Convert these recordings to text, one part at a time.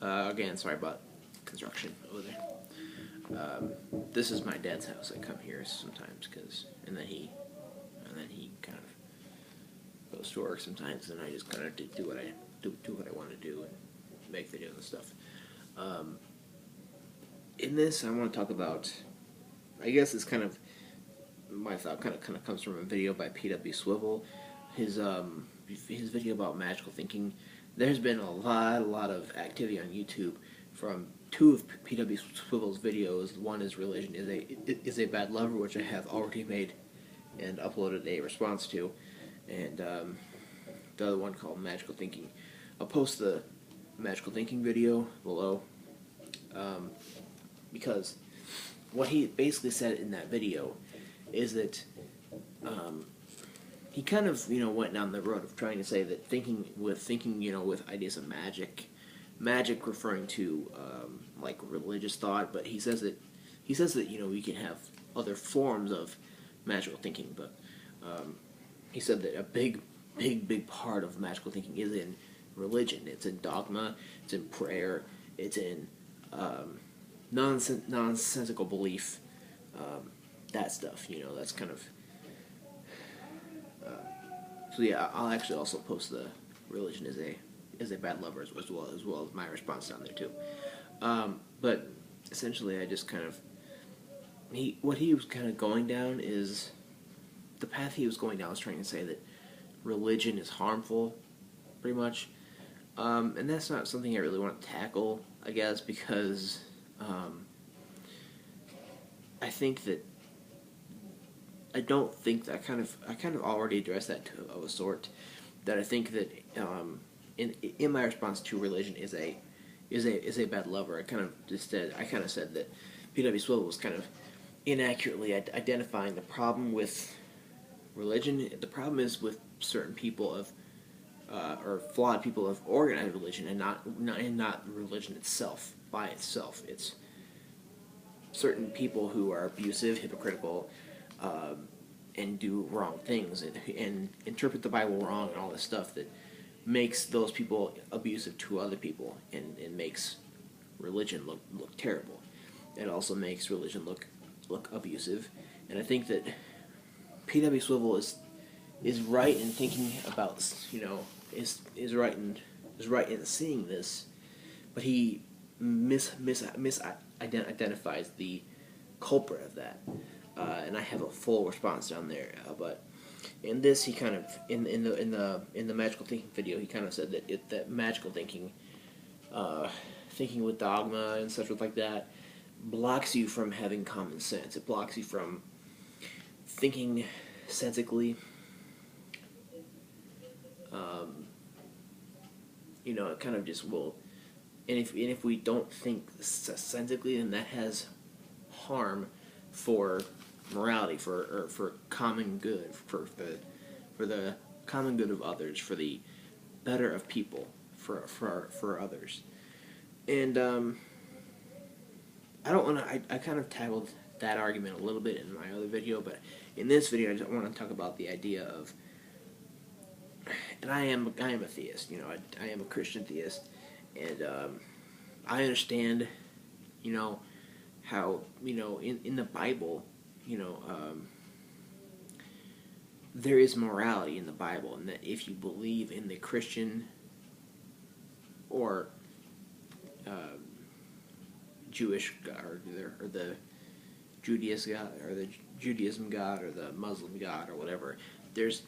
Again, sorry about construction over there. This is my dad's house. I come here sometimes and then he kind of goes to work sometimes, and I just kind of do what I want to do and make videos and stuff. In this, I want to talk about. I guess it's kind of my thought. Kind of comes from a video by P.W. Swivel. His video about magical thinking. There's been a lot of activity on YouTube from two of P.W. Swivel's videos. One is Religion is a Bad Lover, which I have already made and uploaded a response to, and the other one called Magical Thinking. I'll post the Magical Thinking video below, because what he basically said in that video is that he kind of went down the road of trying to say that thinking with ideas of magic referring to like religious thought, but he says that we can have other forms of magical thinking, but he said that a big part of magical thinking is in religion. It's in dogma, it's in prayer, it's in nonsensical belief, that stuff. That's kind of. So yeah, I'll actually also post the Religion is a Bad Lover as well as my response down there too. But essentially, I just kind of what he was kind of going down is the path he was going down was trying to say that religion is harmful, pretty much, and that's not something I really want to tackle, I guess, because I think that I don't think that I kind of already addressed that of a sort. That I think that in my response to Religion is a Bad Lover. I kind of said that P.W. Swivel was kind of inaccurately identifying the problem with religion. The problem is with certain people or flawed people of organized religion, and not religion itself by itself. It's certain people who are abusive, hypocritical, and do wrong things and interpret the Bible wrong and all this stuff that makes those people abusive to other people and makes religion look terrible. It also makes religion look abusive, and I think that P.W. Swivel is right in thinking about is right in seeing this, but he misidentifies the culprit of that. And I have a full response down there. But in this, he kind of in the magical thinking video, he kind of said that magical thinking, thinking with dogma and such like that, blocks you from having common sense. It blocks you from thinking sensically. It kind of just will. And if we don't think sensically, then that has harm for morality, for common good, for the common good of others, for the better of people, for others. And I don't want to. I kind of tackled that argument a little bit in my other video, but in this video, I just want to talk about the idea of. And I am a theist. I am a Christian theist, and I understand, how in the Bible, there is morality in the Bible, and that if you believe in the Christian or Jewish God, or the Judaism God, or the Muslim God, or whatever, there's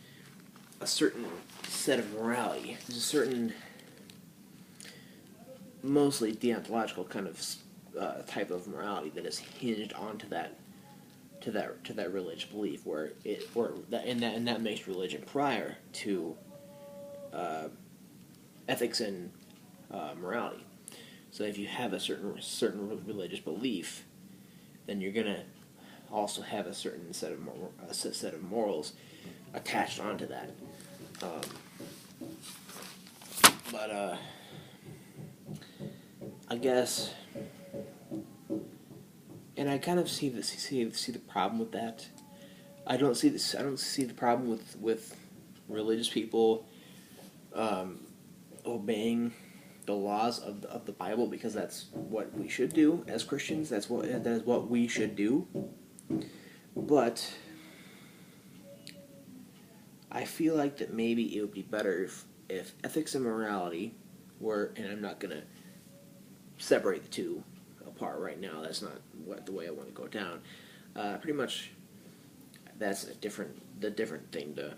a certain set of morality. There's a certain, mostly deontological kind of type of morality that is hinged onto that religious belief, and that makes religion prior to ethics and morality. So if you have a certain religious belief, then you're gonna also have a certain set of morals attached onto that. But I guess, and I kind of see the problem with that. I don't see the problem with religious people obeying the laws of the Bible because that's what we should do as Christians. That is what we should do. But I feel like that maybe it would be better if ethics and morality were, and I'm not gonna separate the two apart right now. That's not the way I want to go down. Pretty much, that's the different thing to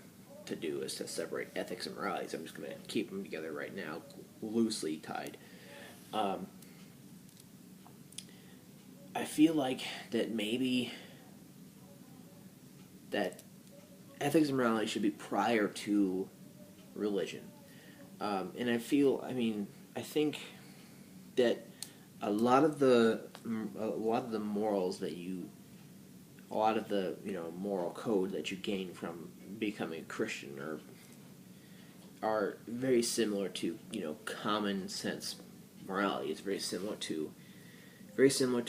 do is to separate ethics and morality. So I'm just going to keep them together right now, loosely tied. I feel like that maybe that ethics and morality should be prior to religion. And I think that a lot of the morals that a lot of the moral code that you gain from becoming a Christian are very similar to common sense morality. It's very similar to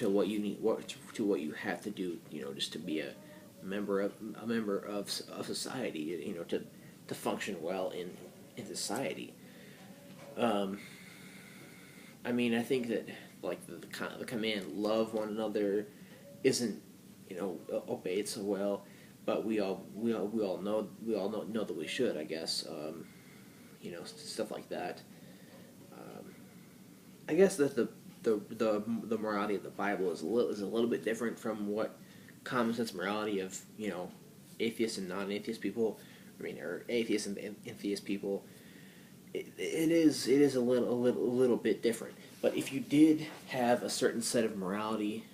what you need, what you have to do, just to be a member of society, to function well in society. I think that like the command "love one another" isn't obeyed so well, but we all know that we should, I guess. Stuff like that. I guess that the morality of the Bible is a little bit different from what common sense morality of atheists and non-atheist people, or atheists and theist people. It is a little bit different. But if you did have a certain set of morality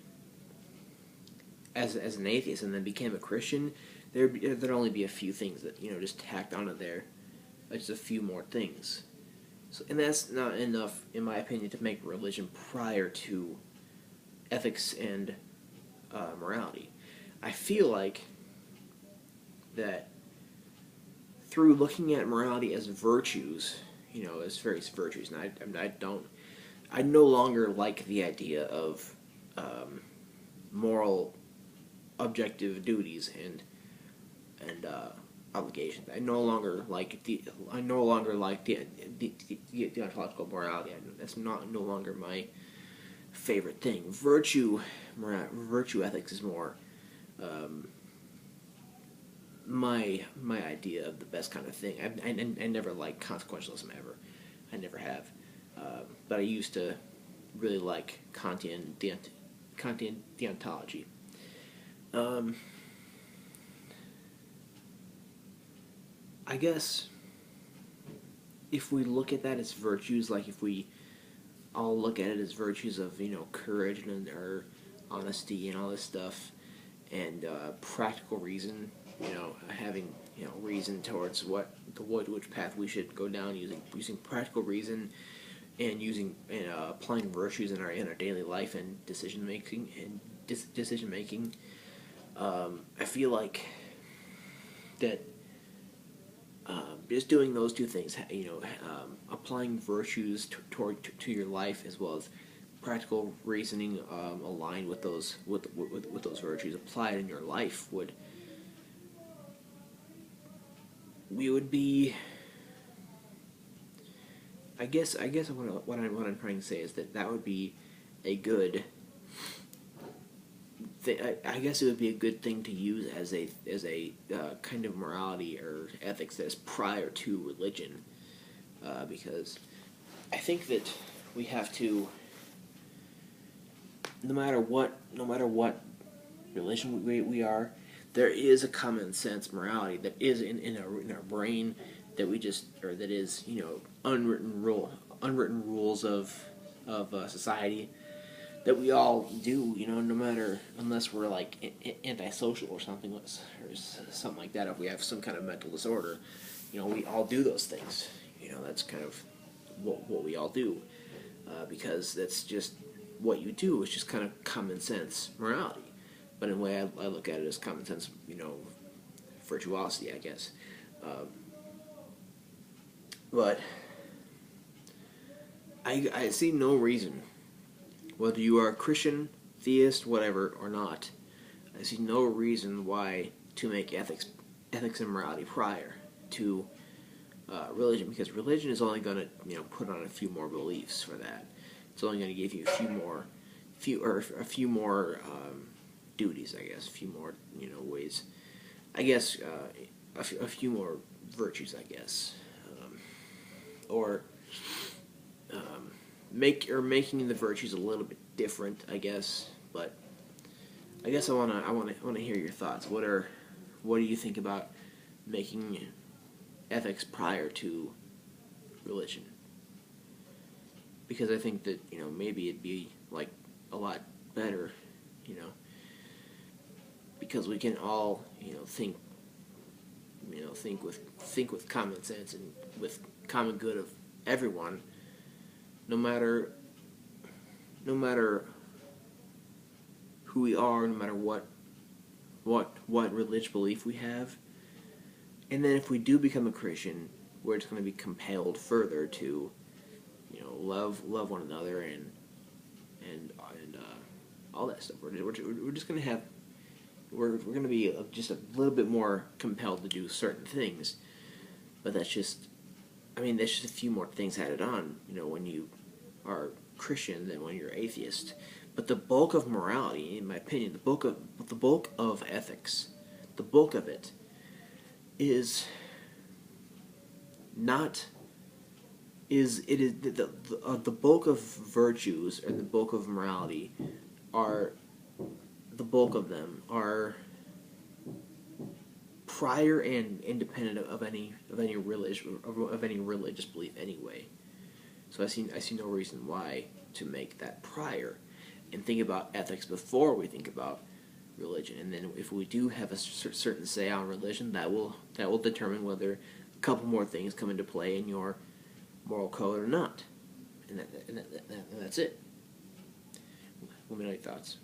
as an atheist and then became a Christian, there'd only be a few things that just tacked onto there, just a few more things. So, and that's not enough, in my opinion, to make religion prior to ethics and morality. I feel like that through looking at morality as virtues, as various virtues, and I no longer like the idea of moral objective duties and obligations. I no longer like the ontological morality. That's no longer my favorite thing. Virtue ethics is more my idea of the best kind of thing. I never liked consequentialism ever. I never have. But I used to really like Kantian deontology. I guess if we look at that as virtues, like if we all look at it as virtues of courage and or honesty and all this stuff, and practical reason, having reason towards which path we should go down, using practical reason and applying virtues in our daily life and decision making. I feel like that just doing those two things, applying virtues to your life as well as practical reasoning aligned with those virtues applied in your life we would be. I guess what I'm trying to say is that would be a good. I guess it would be a good thing to use as a kind of morality or ethics that's prior to religion, because I think that we have to, no matter what religion we are, there is a common sense morality that is in our brain that that is unwritten rules of society that we all do, no matter, unless we're like antisocial or something like that. If we have some kind of mental disorder, we all do those things. That's kind of what we all do, because that's just what you do. It's just kind of common sense morality. But in a way, I look at it as common sense, virtuosity, I guess. But I see no reason, whether you are a Christian, theist, whatever, or not, I see no reason why to make ethics and morality prior to religion, because religion is only going to put on a few more beliefs for that. It's only going to give you a few more duties, I guess, a few more ways. I guess a few more virtues, I guess, or making the virtues a little bit different, I guess. But I guess I wanna hear your thoughts. What do you think about making ethics prior to religion? Because I think that maybe it'd be like a lot better, you know, because we can all think think with common sense and with common good of everyone, no matter who we are, no matter what religious belief we have. And then if we do become a Christian, we're just going to be compelled further to love one another and all that stuff. We're just going to have we're going to be just a little bit more compelled to do certain things. But that's just a few more things added on, when you are Christian than when you're atheist. But the bulk of morality, in my opinion, the bulk of ethics, the bulk of it is not the bulk of virtues and the bulk of morality are the bulk of them are prior and independent of any religious belief anyway. So I see no reason why to make that prior and think about ethics before we think about religion. And then if we do have a certain say on religion, that will determine whether a couple more things come into play in your moral code or not. And that's it. Let me know your thoughts.